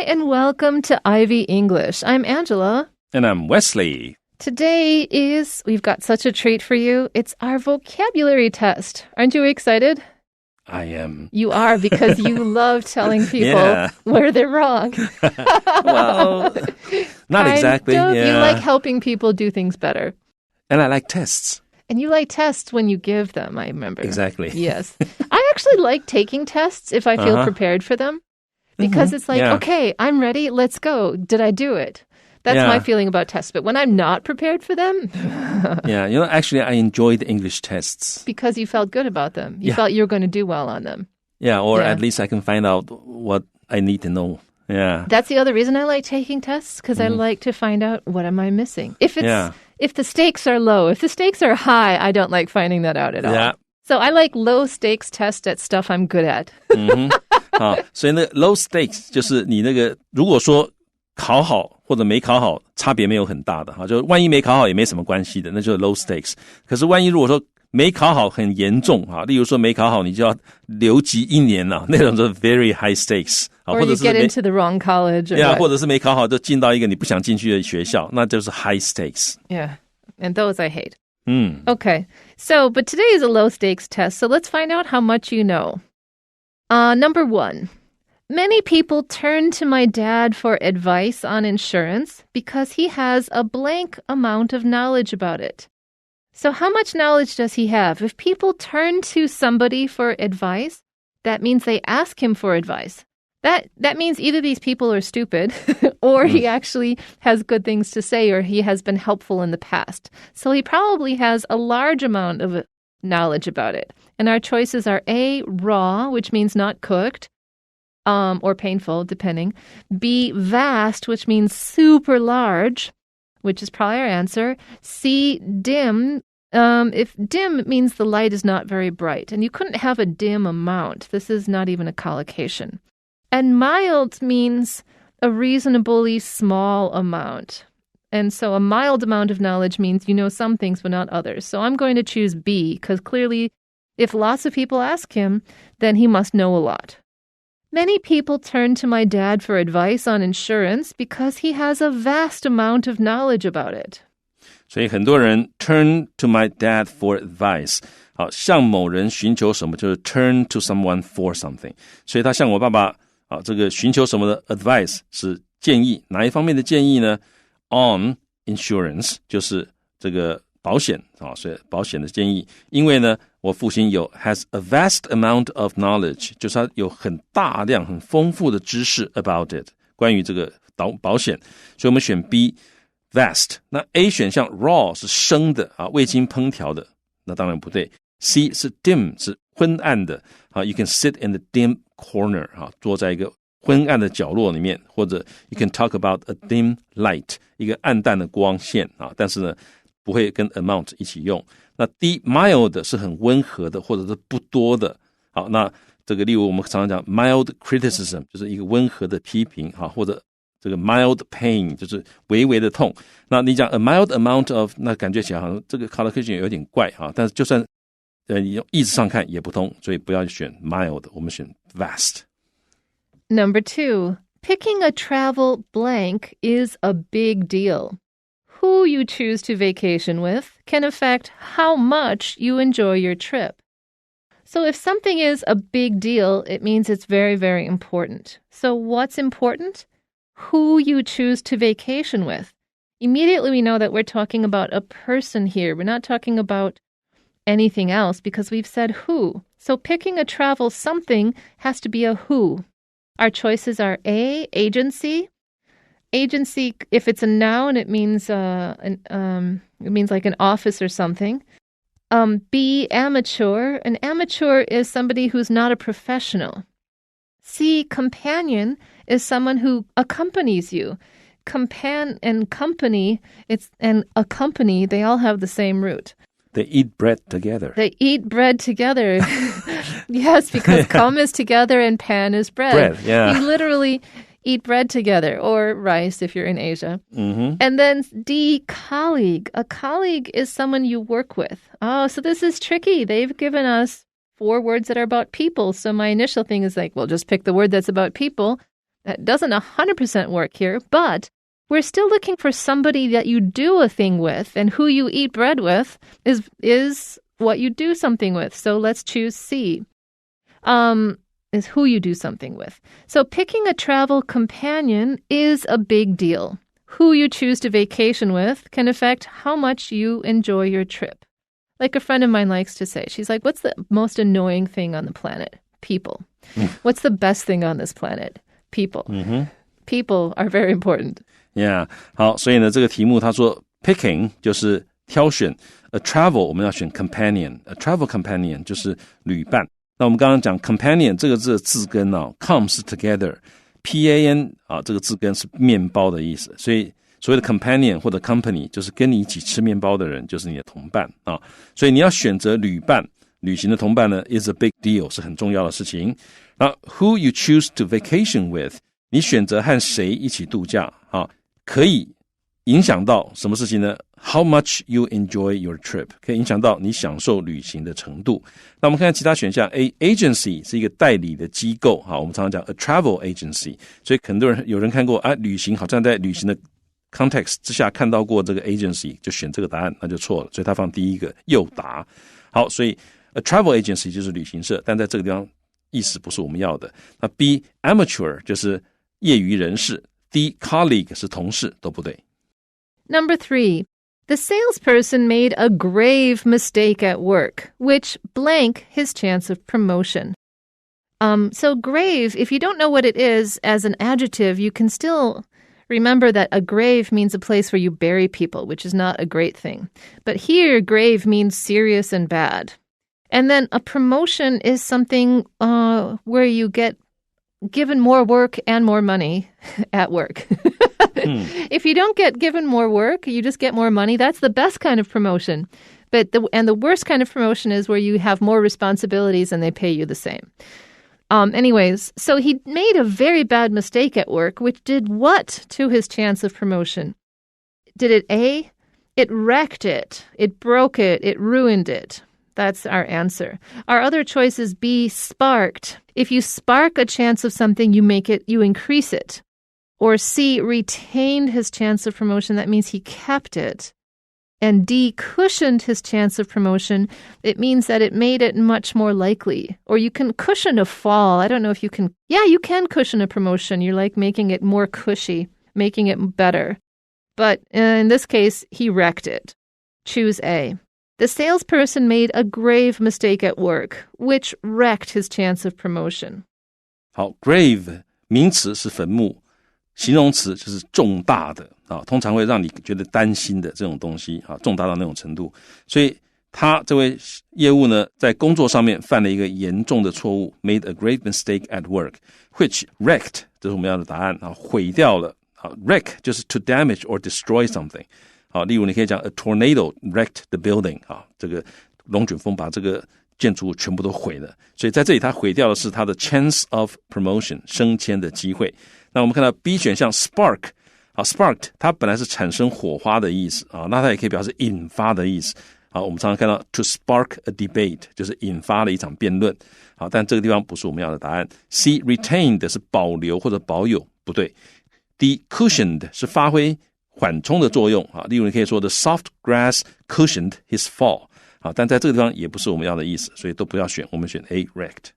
and welcome to Ivy English. I'm Angela. And I'm Wesley. Today we've got such a treat for you. It's our vocabulary test. Aren't you excited? I am. You are, because you love telling people where they're wrong. Well, not exactly. Yeah. Yeah. You like helping people do things better. And I like tests. And you like tests when you give them, I remember. Exactly. Yes. I actually like taking tests if I feel prepared for them. Because it's like, okay, I'm ready. Let's go. Did I do it? That's my feeling about tests. But when I'm not prepared for them... actually, I enjoy the English tests. Because you felt good about them. You felt you were going to do well on them. Yeah, or at least I can find out what I need to know. Yeah. That's the other reason I like taking tests, because I like to find out what am I missing. If the stakes are low, if the stakes are high, I don't like finding that out at all. Yeah. So I like low stakes tests at stuff I'm good at. 好，所以那 low stakes 就是你那个如果说考好或者没考好，差别没有很大的哈，就万一没考好也没什么关系的，那就是 low stakes。可是万一如果说没考好很严重哈，例如说没考好你就要留级1年了，那种是 very high stakes。Or you get into the wrong college. Yeah, 或者是没考好就进到一个你不想进去的学校，那就是 high stakes. Yeah, and those I hate. Okay, but today is a low stakes test, so let's find out how much you know. Number 1. Many people turn to my dad for advice on insurance because he has a blank amount of knowledge about it. So how much knowledge does he have? If people turn to somebody for advice, that means they ask him for advice. That means either these people are stupid or he actually has good things to say or he has been helpful in the past. So he probably has a large amount of knowledge about it. And our choices are A, raw, which means not cooked, or painful, depending. B, vast, which means super large, which is probably our answer. C, dim. If dim means the light is not very bright, and you couldn't have a dim amount. This is not even a collocation. And mild means a reasonably small amount. And so a mild amount of knowledge means you know some things but not others. So I'm going to choose B, because clearly if lots of people ask him, then he must know a lot. Many people turn to my dad for advice on insurance because he has a vast amount of knowledge about it. 所以很多人 turn to my dad for advice. 好，向某人寻求什么就是 turn to someone for something. 所以他向我爸爸这个寻求什么的 advice 是建议，哪一方面的建议呢？ On insurance 就是这个保险所以保险的建议。因为呢我父亲has a vast amount of knowledge， 就是他有很大量很丰富的知识 about it， 关于这个保险，所以我们选 B vast。 那 A 选项 raw 是生的未经烹调的，那当然不对。 C 是 dim 是昏暗的you can sit in the dim corner 坐在一个昏暗的角落里面，或者 you can talk about a dim light 一个暗淡的光线但是呢不会跟 amount 一起用。那 D mild 是很温和的或者是不多的。好，那这个例如我们常常讲 mild criticism 就是一个温和的批评或者这个 mild pain 就是微微的痛。那你讲 a mild amount of 那感觉起来好像这个 collocation 有点怪但是就算你用意思上看也不通，所以不要选 mild， 我们选 vast。 Number 2. Picking a travel blank is a big deal. Who you choose to vacation with can affect how much you enjoy your trip. So if something is a big deal, it means it's very, very important. So what's important? Who you choose to vacation with. Immediately we know that we're talking about a person here. We're not talking about anything else because we've said who. So picking a travel something has to be a who. Our choices are A, agency. Agency, if it's a noun, it means like an office or something. B, amateur. An amateur is somebody who's not a professional. C, companion is someone who accompanies you. And company, and accompany, they all have the same root. They eat bread together. They eat bread together. Yes, because come is together and pan is bread. Bread, yeah. You literally eat bread together, or rice if you're in Asia. And then D, colleague. A colleague is someone you work with. Oh, so this is tricky. They've given us 4 words that are about people. So my initial thing is like, well, just pick the word that's about people. That doesn't 100% work here, but we're still looking for somebody that you do a thing with, and who you eat bread with is what you do something with. So let's choose C. Is who you do something with. So picking a travel companion is a big deal. Who you choose to vacation with can affect how much you enjoy your trip. Like a friend of mine likes to say, she's like, what's the most annoying thing on the planet? People. What's the best thing on this planet? People. People are very important. Yeah. 好，所以呢，这个题目他说 picking 就是挑选 a travel 我们要选 companion. A travel companion 就是旅伴。那我们刚刚讲 companion 这个字的字根come 是 together, P-A-N 这个字根是面包的意思，所以所谓的 companion 或者 company 就是跟你一起吃面包的人，就是你的同伴所以你要选择旅伴，旅行的同伴呢 is a big deal 是很重要的事情。那 who you choose to vacation with 你选择和谁一起度假可以影响到什么事情呢？ How much you enjoy your trip 可以影响到你享受旅行的程度。那我们看看其他选项 A agency 是一个代理的机构我们常常讲 a travel agency 所以很多人有人看过旅行好像在旅行的 context 之下看到过这个 agency 就选这个答案那就错了，所以他放第一个诱答。好，所以 a travel agency 就是旅行社，但在这个地方意思不是我们要的。那 B amateur 就是业余人士， D colleague 是同事，都不对。Number 3, the salesperson made a grave mistake at work, which blank his chance of promotion. So grave, if you don't know what it is as an adjective, you can still remember that a grave means a place where you bury people, which is not a great thing. But here, grave means serious and bad. And then a promotion is something where you get given more work and more money at work. If you don't get given more work, you just get more money. That's the best kind of promotion. But the worst kind of promotion is where you have more responsibilities and they pay you the same. Anyways, so he made a very bad mistake at work, which did what to his chance of promotion? Did it A? It wrecked it. It broke it. It ruined it. That's our answer. Our other choice is B, sparked. If you spark a chance of something, you increase it. Or C, retained his chance of promotion. That means he kept it. And D, cushioned his chance of promotion. It means that it made it much more likely. Or you can cushion a fall. I don't know if you can. Yeah, you can cushion a promotion. You're like making it more cushy, making it better. But in this case, he wrecked it. Choose A. The salesperson made a grave mistake at work, which wrecked his chance of promotion. 好 grave 名词是坟墓，形容词就是重大的通常会让你觉得担心的这种东西重大到那种程度。所以他这位业务呢，在工作上面犯了一个严重的错误 made a grave mistake at work, which wrecked 这是我们要的答案毁掉了wreck 就是 to damage or destroy something。例如你可以讲 a tornado wrecked the building 这个龙卷风把这个建筑物全部都毁了，所以在这里它毁掉的是它的 chance of promotion 升迁的机会。那我们看到 B 选项 spark sparked 它本来是产生火花的意思那它也可以表示引发的意思我们常常看到 to spark a debate 就是引发了一场辩论但这个地方不是我们要的答案。 C retained 是保留或者保有，不对。 D cushioned 是发挥缓冲的作用例如你可以说 the soft grass cushioned his fall但在这个地方也不是我们要的意思，所以都不要选，我们选 A wrecked。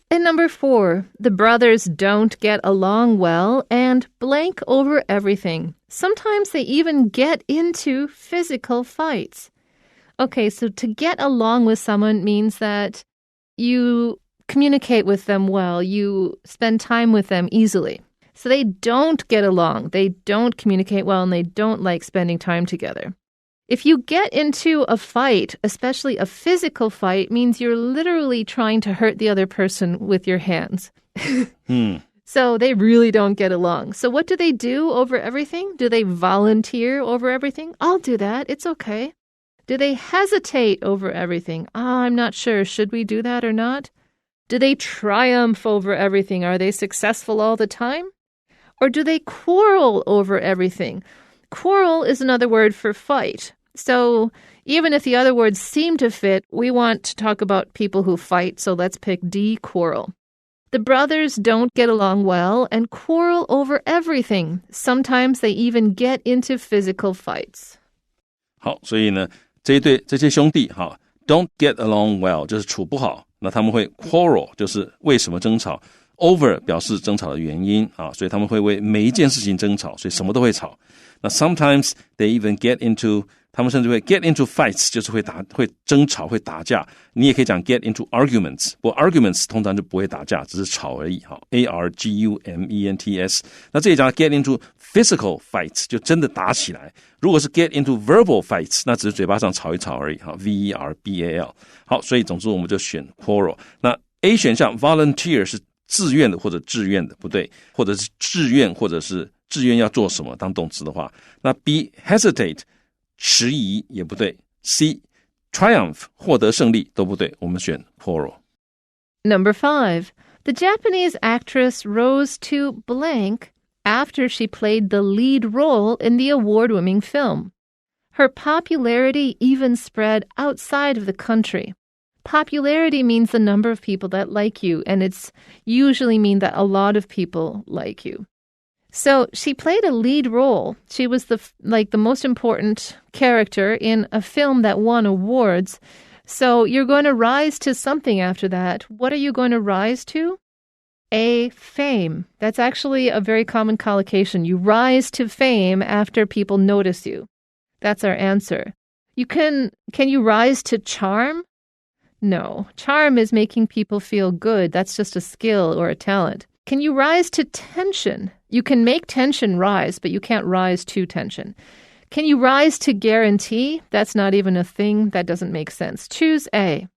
And number 4, the brothers don't get along well and blank over everything. Sometimes they even get into physical fights. Okay, so to get along with someone means that you communicate with them well, you spend time with them easily. So they don't get along, they don't communicate well, and they don't like spending time together. If you get into a fight, especially a physical fight, means you're literally trying to hurt the other person with your hands. So they really don't get along. So what do they do over everything? Do they volunteer over everything? I'll do that. It's okay. Do they hesitate over everything? I'm not sure. Should we do that or not? Do they triumph over everything? Are they successful all the time? Or do they quarrel over everything? Quarrel is another word for fight. So even if the other words seem to fit, we want to talk about people who fight, so let's pick D, quarrel. The brothers don't get along well and quarrel over everything. Sometimes they even get into physical fights. 好，所以呢，这些兄弟哈 don't get along well 就是处不好，那他们会 quarrel 就是为什么争吵， over 表示争吵的原因啊，所以他们会为每一件事情争吵，所以什么都会吵。那 sometimes they even get into 他们甚至会 get into fights 就是会争吵会打架，你也可以讲 get into arguments， 不过 arguments 通常就不会打架，只是吵而已。arguments 那这里讲 get into physical fights 就真的打起来，如果是 get into verbal fights 那只是嘴巴上吵一吵而已。verbal 好，所以总之我们就选 quarrel。 那 A 选项 volunteer 是自愿的或者志愿的，不对，或者是志愿或者是志愿要做什么当动词的话，那 B hesitate 迟疑也不对， C triumph 获得胜利都不对，我们选 quarrel。 Number 5. The Japanese actress rose to blank after she played the lead role in the award-winning film. Her popularity even spread outside of the country. Popularity means the number of people that like you, and it's usually mean that a lot of people like you. So she played a lead role. She was the most important character in a film that won awards. So you're going to rise to something after that. What are you going to rise to? A, fame. That's actually a very common collocation. You rise to fame after people notice you. That's our answer. Can you rise to charm? No. Charm is making people feel good. That's just a skill or a talent. Can you rise to tension? You can make tension rise, but you can't rise to tension. Can you rise to guarantee? That's not even a thing. That doesn't make sense. Choose A.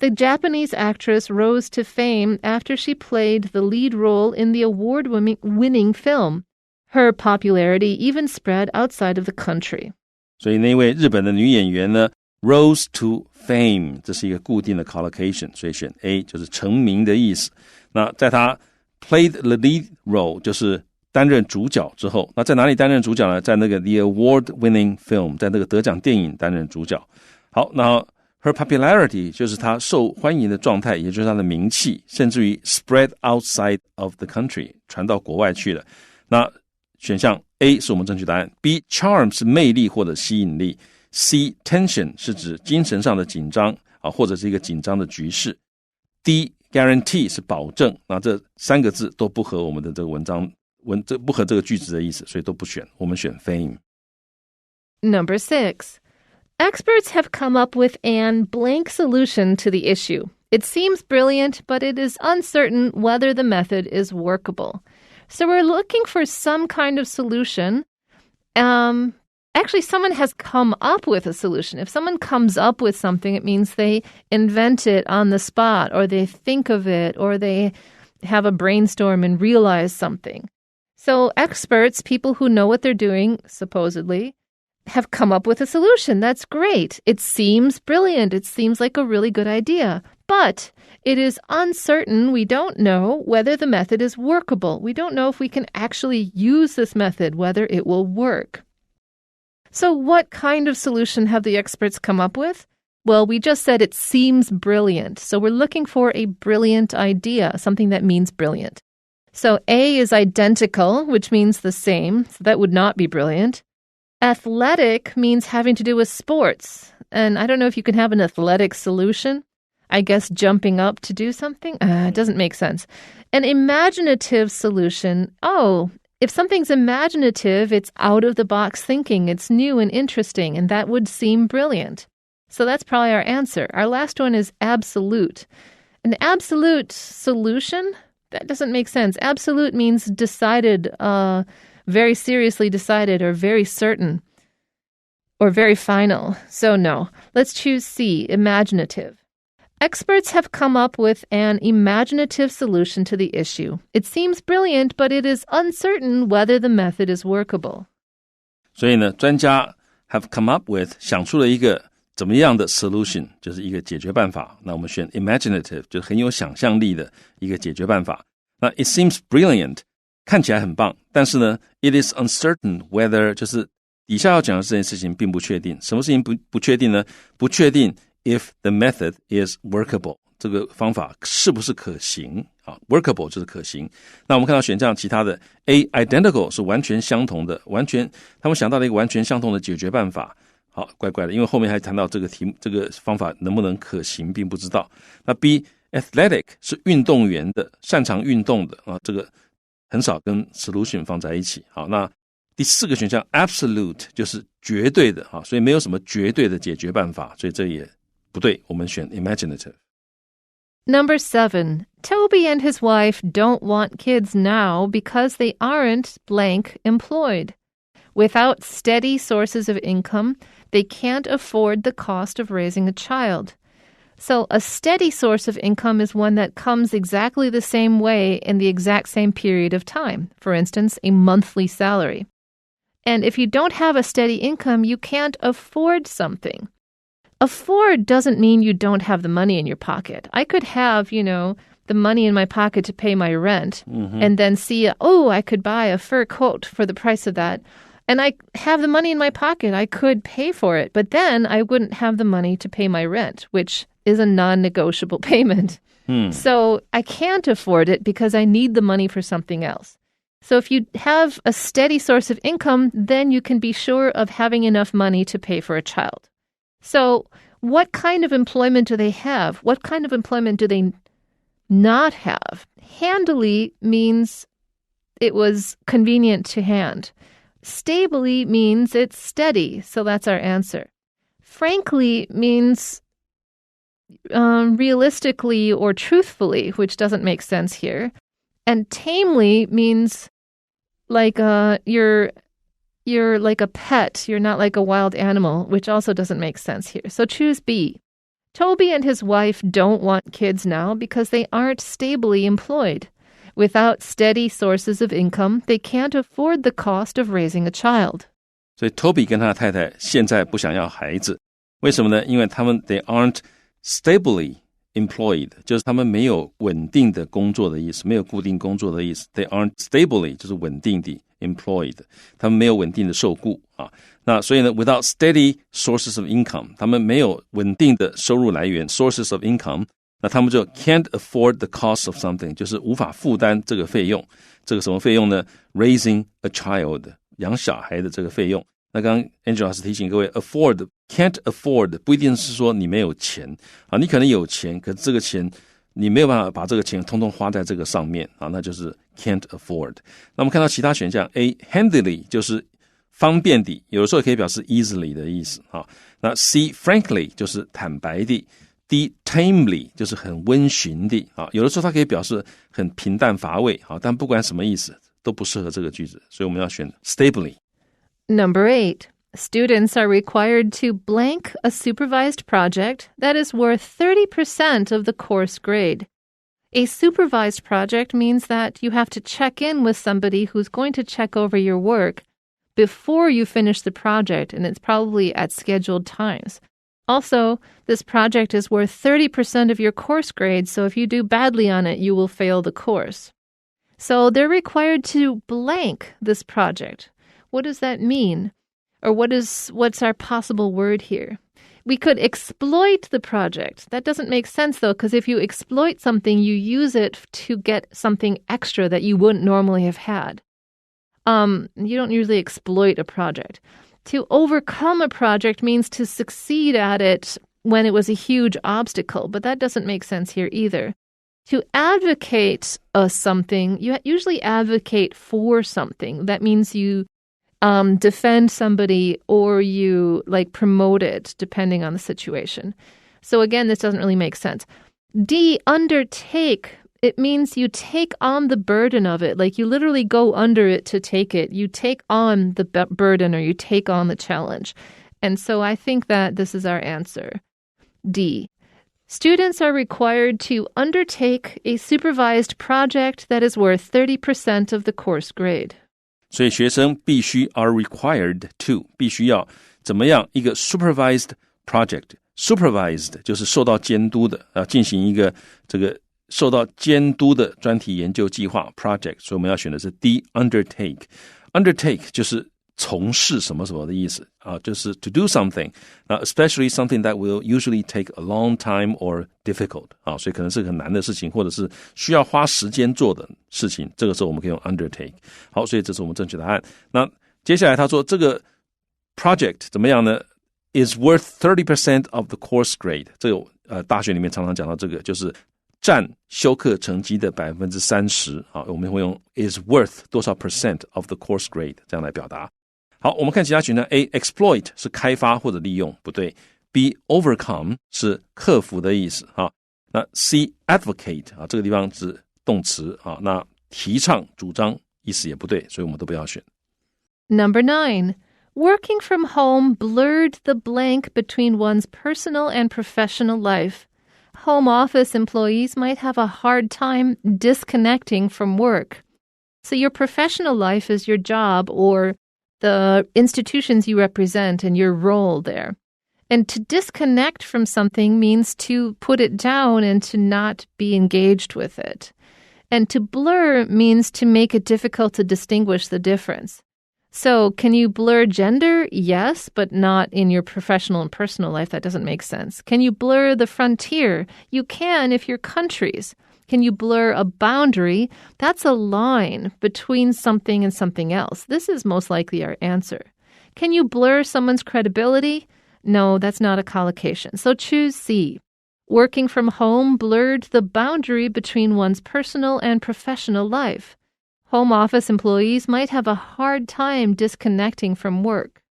The Japanese actress rose to fame after she played the lead role in the award-winning film. Her popularity even spread outside of the country. 所以那位日本的女演员呢 rose to fame 这是一个固定的 collocation， 所以选 A 就是成名的意思。那在她 played the lead role 就是担任主角之后，那在哪里担任主角呢？在那个 the award-winning film 在那个得奖电影担任主角。好，那her popularity 就是她受欢迎的状态，也就是她的名气，甚至于 spread outside of the country 传到国外去了。那选项 A 是我们正确答案， B charm 是魅力或者吸引力， C tension 是指精神上的紧张或者是一个紧张的局势， D guarantee 是保证。那这三个字都不合我们的这个不合这个句子的意思，所以都不选，我们选 fame。 Number 6. Experts have come up with an blank solution to the issue. It seems brilliant, but it is uncertain whether the method is workable. So we're looking for some kind of solution. Actually, someone has come up with a solution. If someone comes up with something, it means they invent it on the spot, or they think of it, or they have a brainstorm and realize something. So experts, people who know what they're doing, supposedly, have come up with a solution. That's great. It seems brilliant. It seems like a really good idea. But it is uncertain. We don't know whether the method is workable. We don't know if we can actually use this method, whether it will work. So what kind of solution have the experts come up with? Well, we just said it seems brilliant. So we're looking for a brilliant idea, something that means brilliant. So A is identical, which means the same. So that would not be brilliant. Athletic means having to do with sports. And I don't know if you can have an athletic solution. I guess jumping up to do something? It doesn't make sense. An imaginative solution. Oh, if something's imaginative, it's out-of-the-box thinking. It's new and interesting, and that would seem brilliant. So that's probably our answer. Our last one is absolute. An absolute solution? That doesn't make sense. Absolute means decided, very seriously decided, or very certain, or very final. So no. Let's choose C, imaginative. Experts have come up with an imaginative solution to the issue. It seems brilliant, but it is uncertain whether the method is workable. 所以呢，专家 have come up with 想出了一个怎么样的 solution， 就是一个解决办法。那我们选 imaginative， 就是很有想象力的一个解决办法。那 it seems brilliant 看起来很棒，但是呢 it is uncertain whether 就是底下要讲的这件事情并不确定。什么事情不确定呢？不确定 if the method is workable，这个方法是不是可行啊 workable 就是可行。那我们看到选项其他的 A identical 是完全相同的，他们想到了一个完全相同的解决办法。好，怪怪的，因为后面还谈到这个这个方法能不能可行并不知道。那 B athletic 是运动员的，擅长运动的啊，这个很少跟 solution 放在一起。好，那第4个选项 absolute 就是绝对的啊，所以没有什么绝对的解决办法，所以这也不对，我们选 imaginative。 Number 7. Toby and his wife don't want kids now because they aren't blank employed. Without steady sources of income, they can't afford the cost of raising a child. So a steady source of income is one that comes exactly the same way in the exact same period of time. For instance, a monthly salary. And if you don't have a steady income, you can't afford something. Afford doesn't mean you don't have the money in your pocket. I could have, the money in my pocket to pay my rent and then see, I could buy a fur coat for the price of that. And I have the money in my pocket. I could pay for it, but then I wouldn't have the money to pay my rent, which is a non-negotiable payment. So I can't afford it because I need the money for something else. So if you have a steady source of income, then you can be sure of having enough money to pay for a child. So what kind of employment do they have? What kind of employment do they not have? Handily means it was convenient to hand. Stably means it's steady, so that's our answer. Frankly means realistically or truthfully, which doesn't make sense here. And tamely means like you're like a pet. You're not like a wild animal, which also doesn't make sense here. So choose B. Toby and his wife don't want kids now because they aren't stably employed. Without steady sources of income, they can't afford the cost of raising a child. 所以 Toby 跟他的太太现在不想要孩子，为什么呢？因为他们 they aren't stably employed 就是他们没有稳定的工作的意思，没有固定工作的意思。 They aren't stably 就是稳定的 employed， 他们没有稳定的受雇啊。那所以呢 without steady sources of income 他们没有稳定的收入来源 sources of income， 那他们就 can't afford the cost of something 就是无法负担这个费用。这个什么费用呢？ raising a child 养小孩的这个费用。那刚刚 Angel 老师提醒各位 afford can't afford 不一定是说你没有钱啊，你可能有钱，可是这个钱你没有办法把这个钱通通花在这个上面啊，那就是 can't afford。 那我们看到其他选项 A handily 就是方便地，有的时候可以表示 easily 的意思啊。那 C frankly 就是坦白地， D tamely 就是很温驯地啊，有的时候它可以表示很平淡乏味啊，但不管什么意思都不适合这个句子，所以我们要选 stably。Number 8. Students are required to blank a supervised project that is worth 30% of the course grade. A supervised project means that you have to check in with somebody who's going to check over your work before you finish the project, and it's probably at scheduled times. Also, this project is worth 30% of your course grade, so if you do badly on it, you will fail the course. So they're required to blank this project. What does that mean? Or what's our possible word here? We could exploit the project. That doesn't make sense, though, because if you exploit something, you use it to get something extra that you wouldn't normally have had. You don't usually exploit a project. To overcome a project means to succeed at it when it was a huge obstacle, but that doesn't make sense here either. To advocate something, you usually advocate for something. That means you defend somebody or you promote it depending on the situation. So again, this doesn't really make sense. D, undertake. It means you take on the burden of it. Like you literally go under it to take it. You take on the burden or you take on the challenge. And so I think that this is our answer. D. Students are required to undertake a supervised project that is worth 30% of the course grade. 所以学生必须 are required to 必须要怎么样一个 supervised project。 supervised 就是受到监督的，要进行一个这个受到监督的专题研究计划 project， 所以我们要选的是 D undertake。 undertake 就是从事什么什么的意思啊，就是 to do something, especially something that will usually take a long time or difficult 啊，所以可能是很难的事情，或者是需要花时间做的事情，这个时候我们可以用 undertake。好，所以这是我们正确答案。那接下来他说这个 project 怎么样呢？ is worth 30% of the course grade， 这个大学里面常常讲到这个，就是占修课成绩的 30%， 我们会用 is worth 多少 percent of the course grade 这样来表达。好，我们看其他选项。 A exploit 是开发或者利用，不对。 B overcome 是克服的意思。那 C advocate 这个地方是动词，那提倡主张意思也不对，所以我们都不要选。 Number 9. Working from home blurred the blank between one's personal and professional life. Home office employees might have a hard time disconnecting from work. So your professional life is your job or the institutions you represent and your role there. And to disconnect from something means to put it down and to not be engaged with it. And to blur means to make it difficult to distinguish the difference. So can you blur gender? Yes, but not in your professional and personal life. That doesn't make sense. Can you blur the frontier? You can if you're countries. Can you blur a boundary? That's a line between something and something else. This is most likely our answer. Can you blur someone's credibility? No, that's not a collocation. So choose C. Working from home blurred the boundary between one's personal and professional life. Home office employees might have a hard time disconnecting from work.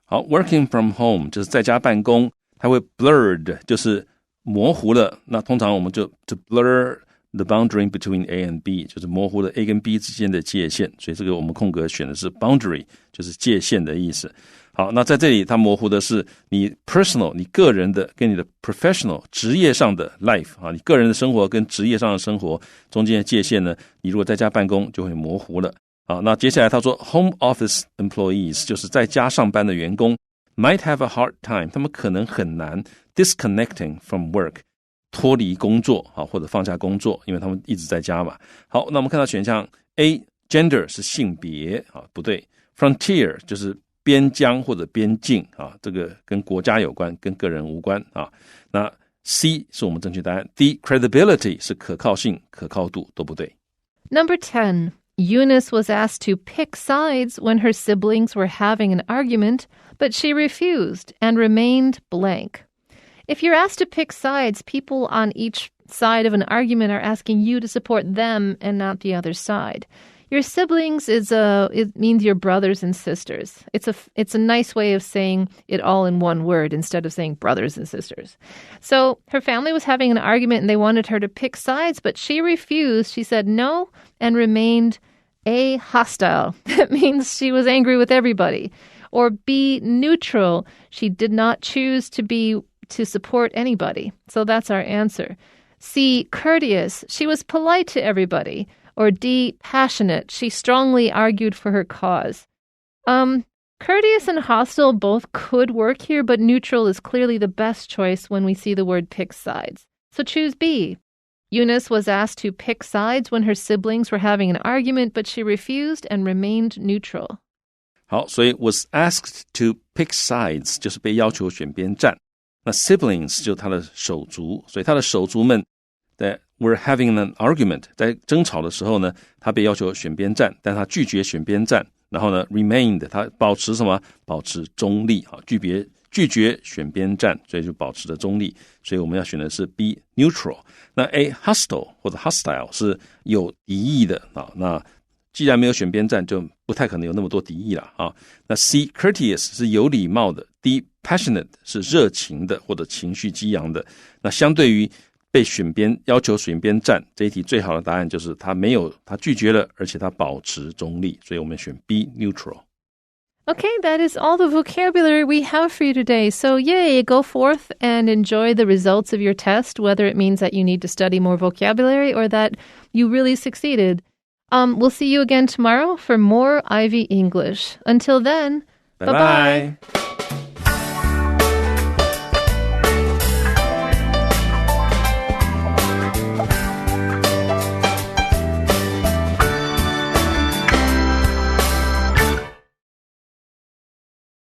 好， working from home 就是在家办公，它会 blurred 就是模糊了。那通常我们就 to blur the boundary between A and B 就是模糊了 A 跟 B 之间的界限，所以这个我们空格选的是 boundary 就是界限的意思。好，那在这里它模糊的是你 personal 你个人的跟你的 professional 职业上的 life 你个人的生活跟职业上的生活中间的界限呢，你如果在家办公就会模糊了。好，那接下来他说 home office employees 就是在家上班的员工 might have a hard time 他们可能很难 disconnecting from work 脱离工作或者放下工作，因为他们一直在家嘛。好，那我们看到选项 A gender 是性别不对。 frontier 就是边疆或者边境这个跟国家有关，跟个人无关那 C 是我们正确答案。 D credibility 是可靠性可靠度，都不对。 Number 10. Eunice was asked to pick sides when her siblings were having an argument, but she refused and remained blank. If you're asked to pick sides, people on each side of an argument are asking you to support them and not the other side. Your siblings it means your brothers and sisters. It's a nice way of saying it all in one word instead of saying brothers and sisters. So her family was having an argument and they wanted her to pick sides, but she refused. She said no and remained A, hostile. That means she was angry with everybody. Or B, neutral. She did not choose to support anybody. So that's our answer. C, courteous. She was polite to everybody. Or D, passionate. She strongly argued for her cause. Courteous and hostile both could work here, but neutral is clearly the best choice when we see the word pick sides. So choose B. Eunice was asked to pick sides when her siblings were having an argument, but she refused and remained neutral. 好，所以 was asked to pick sides 就是被要求选边站。那 siblings 就是他的手足，所以他的手足们在We're having an argument 在争吵的时候呢，他被要求选边站，但他拒绝选边站，然后呢 remained 他保持什么？保持中立拒绝选边站，所以就保持着中立，所以我们要选的是 B neutral。 那 A hostile 或者 hostile 是有敌意的那既然没有选边站，就不太可能有那么多敌意了那 C courteous 是有礼貌的， D passionate 是热情的或者情绪激昂的。那相对于被要求选边站这一题最好的答案就是他拒绝了，而且他保持中立，所以我们选 B neutral。 Okay, that is all the vocabulary we have for you today. So yay, go forth and enjoy the results of your test, whether it means that you need to study more vocabulary or that you really succeeded. We'll see you again tomorrow for more Ivy English. Until then, bye-bye.